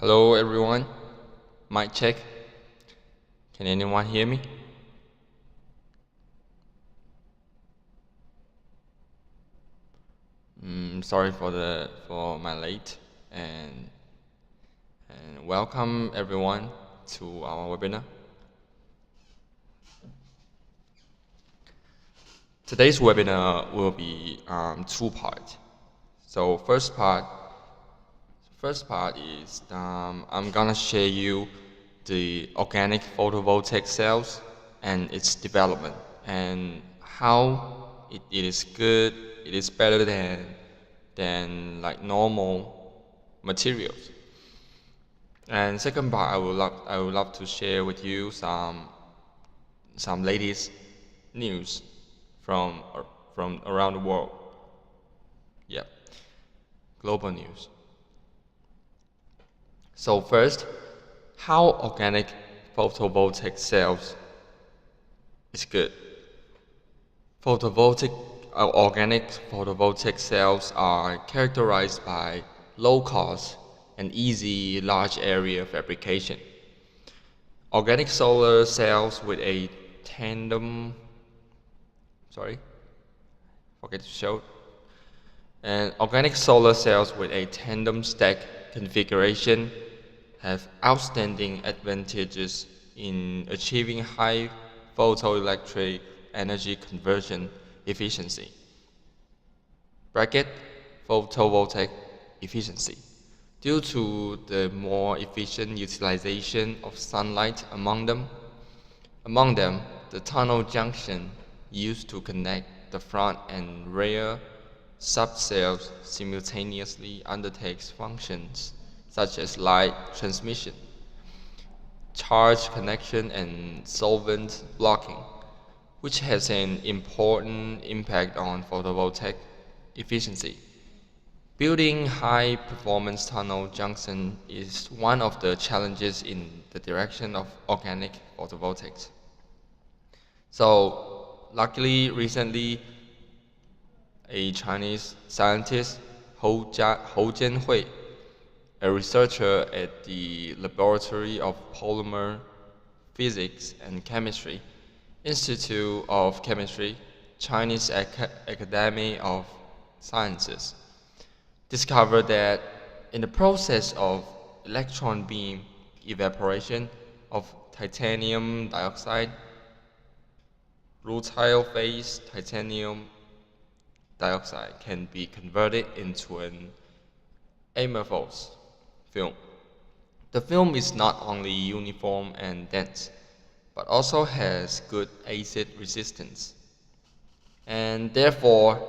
Hello everyone, mic check. Can anyone hear me? Sorry for my late and welcome everyone to our webinar. Today's webinar will be two parts. So first part is I'm gonna share you the organic photovoltaic cells and its development and how it is good, it is better than like normal materials. And second part, I would love to share with you some latest news from around the world. Yeah, global news. So first, how organic photovoltaic cells is good. Organic photovoltaic cells are characterized by low cost and easy large area fabrication. Organic solar cells with a tandem, and organic solar cells with a tandem stack configuration have outstanding advantages in achieving high photoelectric energy conversion efficiency. Photovoltaic efficiency. Due to the more efficient utilization of sunlight among them, the tunnel junction used to connect the front and rear subcells simultaneously undertakes functions such as light transmission, charge connection, and solvent blocking, which has an important impact on photovoltaic efficiency. Building high-performance tunnel junction is one of the challenges in the direction of organic photovoltaics. So, luckily, recently, a Chinese scientist, Hou Jianhui, a researcher at the Laboratory of Polymer Physics and Chemistry, Institute of Chemistry, Chinese Academy of Sciences, discovered that in the process of electron beam evaporation of titanium dioxide, rutile phase titanium dioxide can be converted into an amorphous film. The film is not only uniform and dense, but also has good acid resistance, and therefore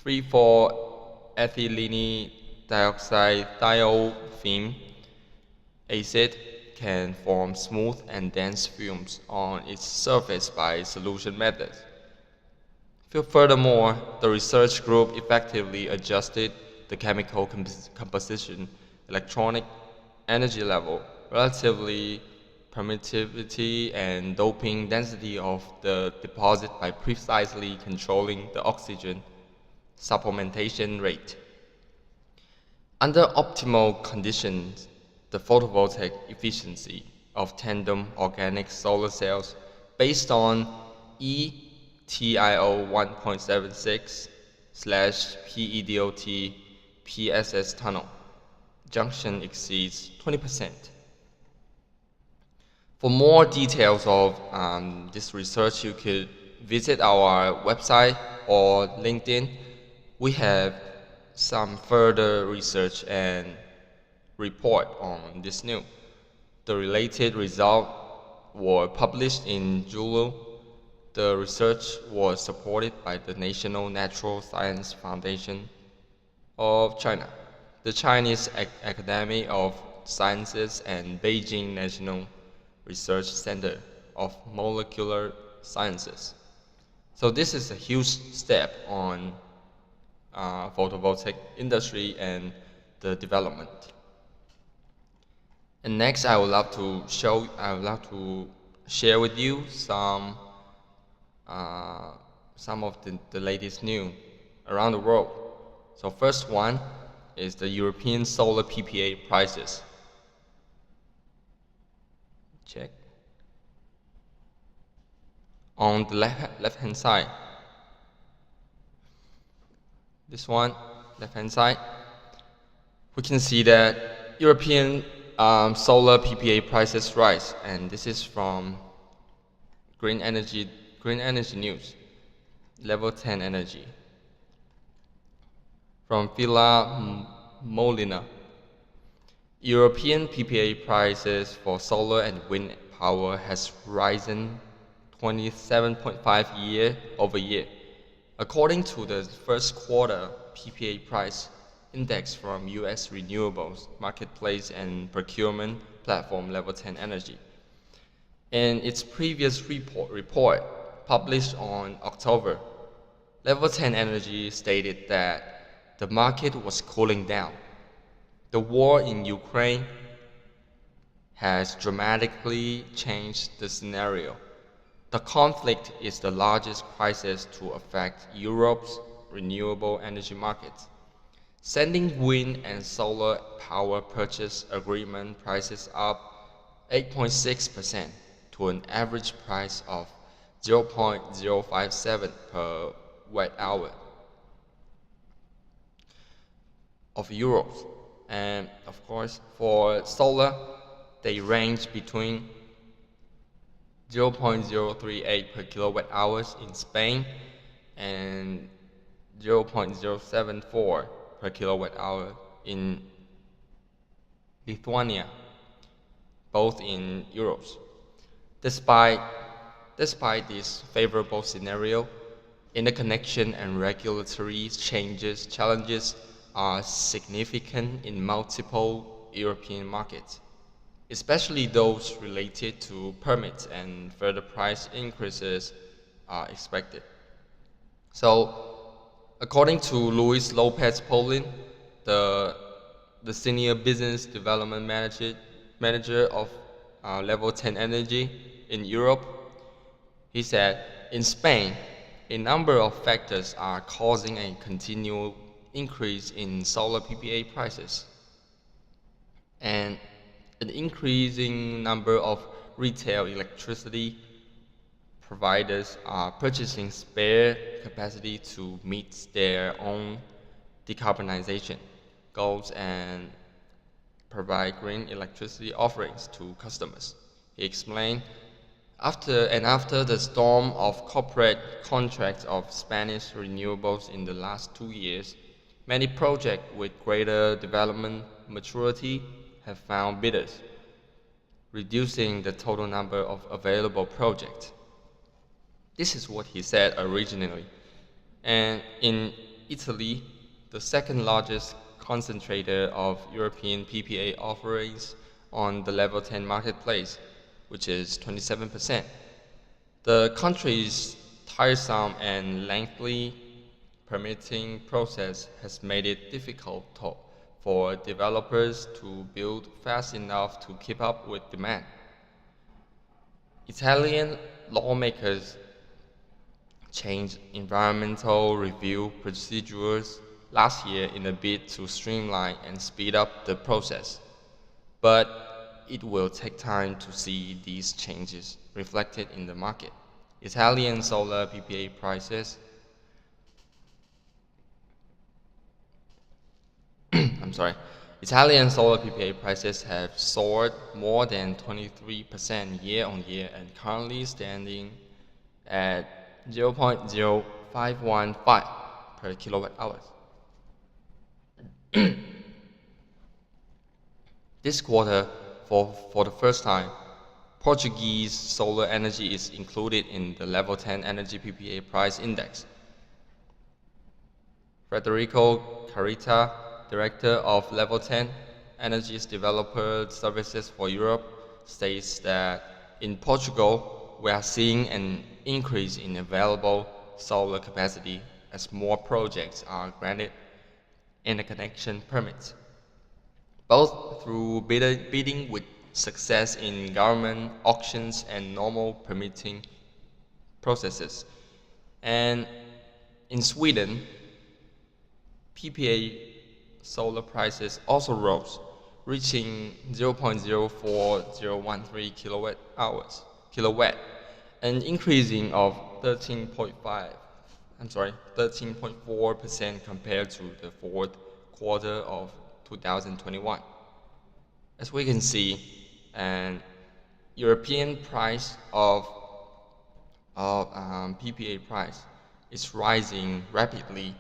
3,4-ethylene dioxide thiophene acid can form smooth and dense films on its surface by solution methods. Furthermore, the research group effectively adjusted the chemical composition, electronic energy level, relatively permittivity, and doping density of the deposit by precisely controlling the oxygen supplementation rate. Under optimal conditions, the photovoltaic efficiency of tandem organic solar cells based on ETIO 1.76/PEDOT PSS tunnel junction exceeds 20%. For more details of this research, you could visit our website or LinkedIn. We have some further research and report on this news. The related results were published in July. The research was supported by the National Natural Science Foundation of China, the Chinese Academy of Sciences, and Beijing National Research Center of Molecular Sciences. So this is a huge step on photovoltaic industry and the development. And next, I would love to share with you some of the latest news around the world. So first one is the European solar PPA prices. Check. On the left-hand side, this one, left-hand side, we can see that European solar PPA prices rise, and this is from Green Energy News, Level 10 Energy. From Villa Molina, European PPA prices for solar and wind power has risen 27.5 year-over-year. According to the first quarter PPA price index from US renewables marketplace and procurement platform Level 10 Energy. In its previous report published on October, Level 10 Energy stated that the market was cooling down. The war in Ukraine has dramatically changed the scenario. The conflict is the largest crisis to affect Europe's renewable energy markets, sending wind and solar power purchase agreement prices up 8.6% to an average price of 0.057 per watt hour of euros. And of course, for solar, they range between 0.038 per kilowatt hours in Spain and 0.074 per kilowatt hour in Lithuania, both in euros. Despite this favorable scenario, interconnection and regulatory challenges are significant in multiple European markets, especially those related to permits, and further price increases are expected. So, according to Luis Lopez Polin, the senior business development manager of Level 10 Energy in Europe, he said, in Spain, a number of factors are causing a continual increase in solar PPA prices, and an increasing number of retail electricity providers are purchasing spare capacity to meet their own decarbonization goals and provide green electricity offerings to customers. He explained, after the storm of corporate contracts of Spanish renewables in the last 2 years, many projects with greater development maturity have found bidders, reducing the total number of available projects. This is what he said originally. And in Italy, the second largest concentrator of European PPA offerings on the Level 10 marketplace, which is 27%. The country's tiresome and lengthy permitting process has made it difficult for developers to build fast enough to keep up with demand. Italian lawmakers changed environmental review procedures last year in a bid to streamline and speed up the process, but it will take time to see these changes reflected in the market. Italian solar PPA prices Italian solar PPA prices have soared more than 23% year-on-year and currently standing at 0.0515 per kilowatt hours. This quarter, for the first time, Portuguese solar energy is included in the Level 10 Energy PPA price index. Federico Carita, director of Level 10 Energy's Developer Services for Europe, states that in Portugal, we are seeing an increase in available solar capacity as more projects are granted interconnection permits, both through bidding with success in government auctions and normal permitting processes. And in Sweden, PPA solar prices also rose, reaching 0.04013 kilowatt, an increasing of 13.4% compared to the fourth quarter of 2021. As we can see, an European price of PPA price is rising rapidly,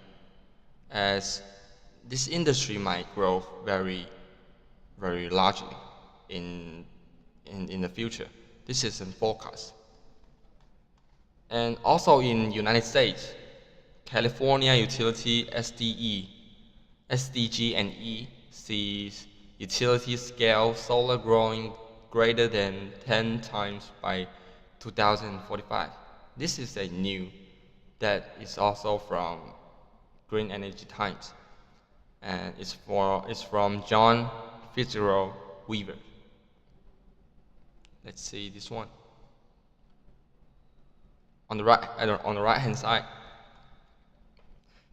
as this industry might grow very largely in the future. This is a forecast. And also in United States, California utility SDG&E sees utility scale solar growing greater than 10 times by 2045. This is a new that is also from Green Energy Times, and it's from John Fitzgerald Weaver. Let's see this one. On the right hand side.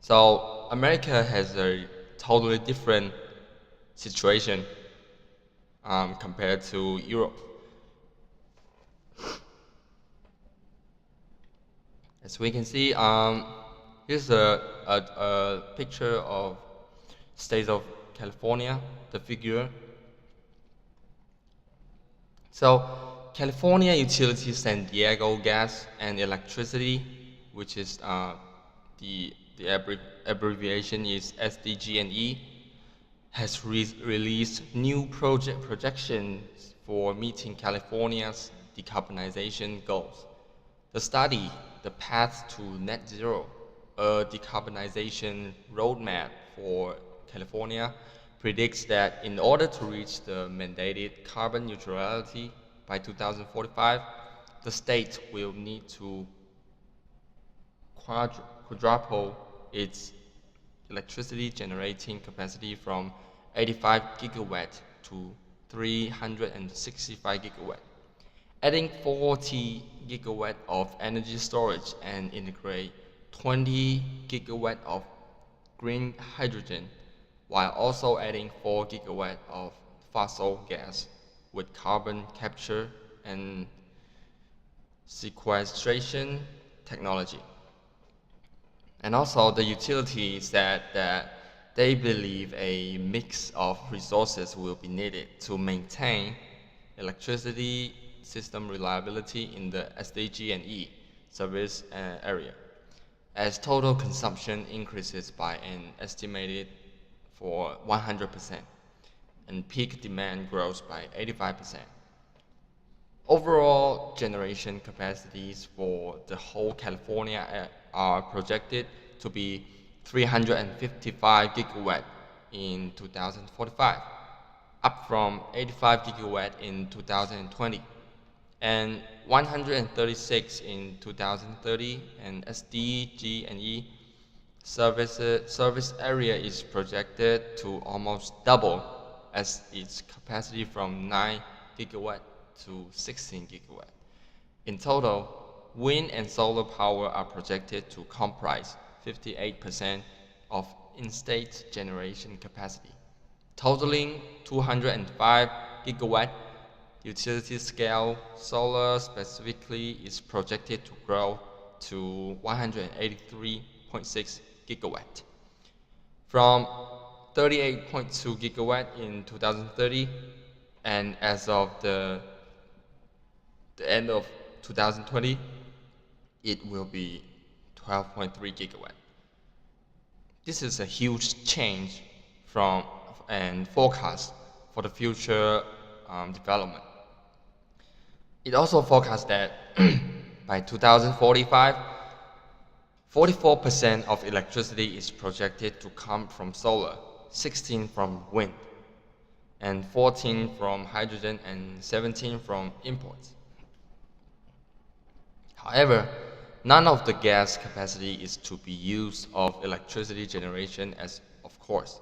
So America has a totally different situation compared to Europe. As we can see, here's a picture of state of California, the figure. So California Utility San Diego Gas and Electricity, which is the abbreviation is SDG&E, has released new projections for meeting California's decarbonization goals. The study, The Path to Net Zero, a decarbonization roadmap for California, predicts that in order to reach the mandated carbon neutrality by 2045, the state will need to quadruple its electricity generating capacity from 85 gigawatt to 365 gigawatt, adding 40 gigawatt of energy storage and integrate 20 gigawatt of green hydrogen, while also adding 4 gigawatt of fossil gas with carbon capture and sequestration technology. And also the utility said that they believe a mix of resources will be needed to maintain electricity system reliability in the SDG&E service area, as total consumption increases by an estimated for 100% and peak demand grows by 85%. Overall generation capacities for the whole California are projected to be 355 gigawatt in 2045, up from 85 gigawatt in 2020, and 136 in 2030, and SDG&E service area is projected to almost double as its capacity from 9 gigawatt to 16 gigawatt. In total, wind and solar power are projected to comprise 58% of in-state generation capacity, totaling 205 gigawatt. Utility scale solar specifically is projected to grow to 183.6 gigawatt, from 38.2 gigawatt in 2030, and as of the end of 2020, it will be 12.3 gigawatt. This is a huge change from and forecast for the future development. It also forecasts that by 2045, 44% of electricity is projected to come from solar, 16% from wind, and 14% from hydrogen, and 17% from imports. However, none of the gas capacity is to be used of electricity generation, as of course.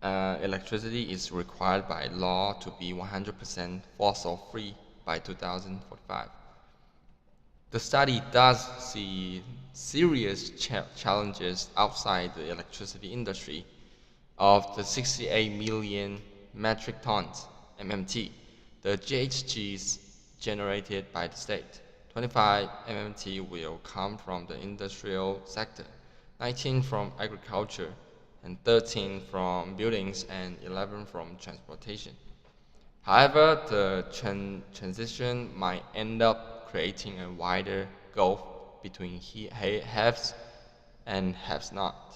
Electricity is required by law to be 100% fossil free by 2045. The study does see serious challenges outside the electricity industry. Of the 68 million metric tons (MMT), the GHGs generated by the state, 25 MMT will come from the industrial sector, 19 from agriculture, and 13 from buildings and 11 from transportation. However, the transition might end up creating a wider gulf between haves and haves not.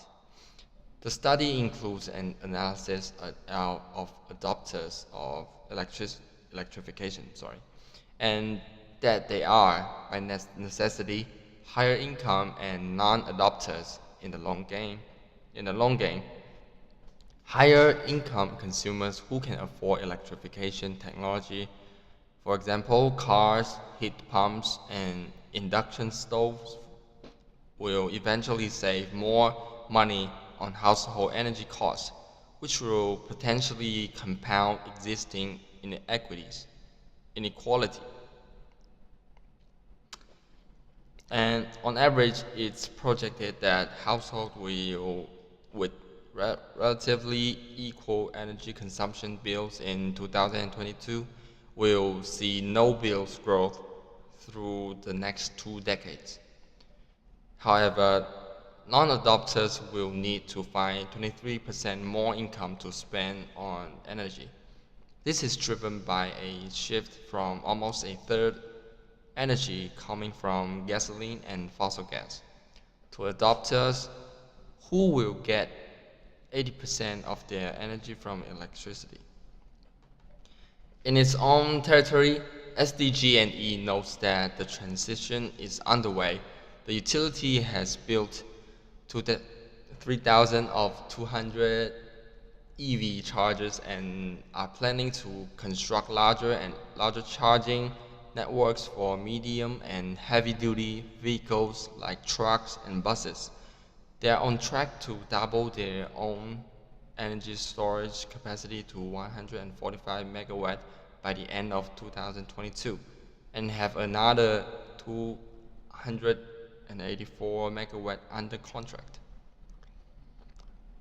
The study includes an analysis of adopters of electrification, and that they are, by necessity, higher income and non-adopters in the long game. In the long game, higher income consumers who can afford electrification technology, for example, cars, heat pumps, and induction stoves, will eventually save more money on household energy costs, which will potentially compound existing inequality. And on average, it's projected that households with relatively equal energy consumption bills in 2022 will see no bills growth through the next 2 decades. However, non-adopters will need to find 23% more income to spend on energy. This is driven by a shift from almost a third energy coming from gasoline and fossil gas to adopters who will get 80% of their energy from electricity. In its own territory, SDG&E notes that the transition is underway. The utility has built 3,200 EV chargers and are planning to construct larger and larger charging networks for medium and heavy-duty vehicles like trucks and buses. They are on track to double their own energy storage capacity to 145 megawatt by the end of 2022 and have another 284 megawatt under contract.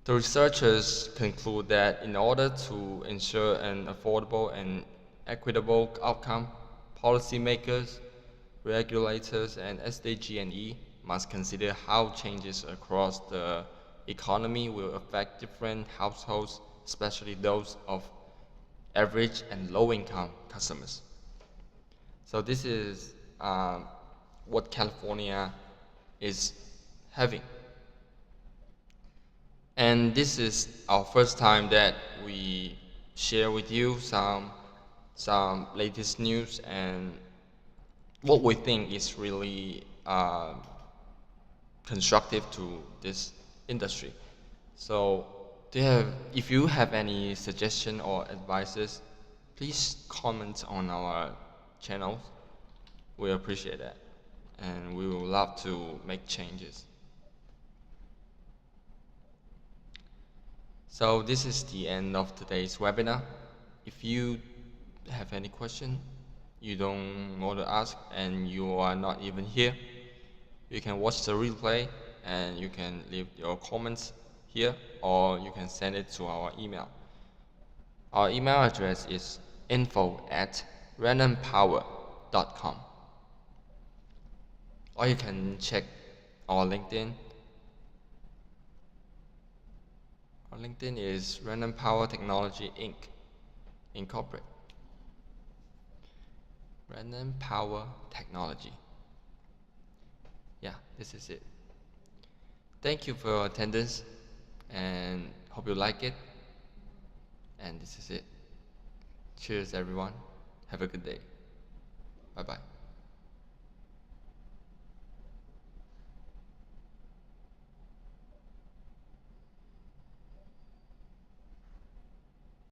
The researchers conclude that in order to ensure an affordable and equitable outcome, policymakers, regulators, and SDG&E must consider how changes across the economy will affect different households, especially those of average and low-income customers. So this is what California is having. And this is our first time that we share with you some latest news and what we think is really constructive to this industry. So if you have any suggestion or advices, please comment on our channel. We appreciate that, and we would love to make changes. So this is the end of today's webinar. If you have any question you don't want to ask and you are not even here, you can watch the replay and you can leave your comments here, or you can send it to our email. Our email address is info@renonpower.com, or you can check our LinkedIn. Our LinkedIn is Renon Power Technology Inc. Incorporate. Renon Power Technology. Yeah, this is it. Thank you for your attendance and hope you like it. And this is it. Cheers everyone. Have a good day. Bye bye.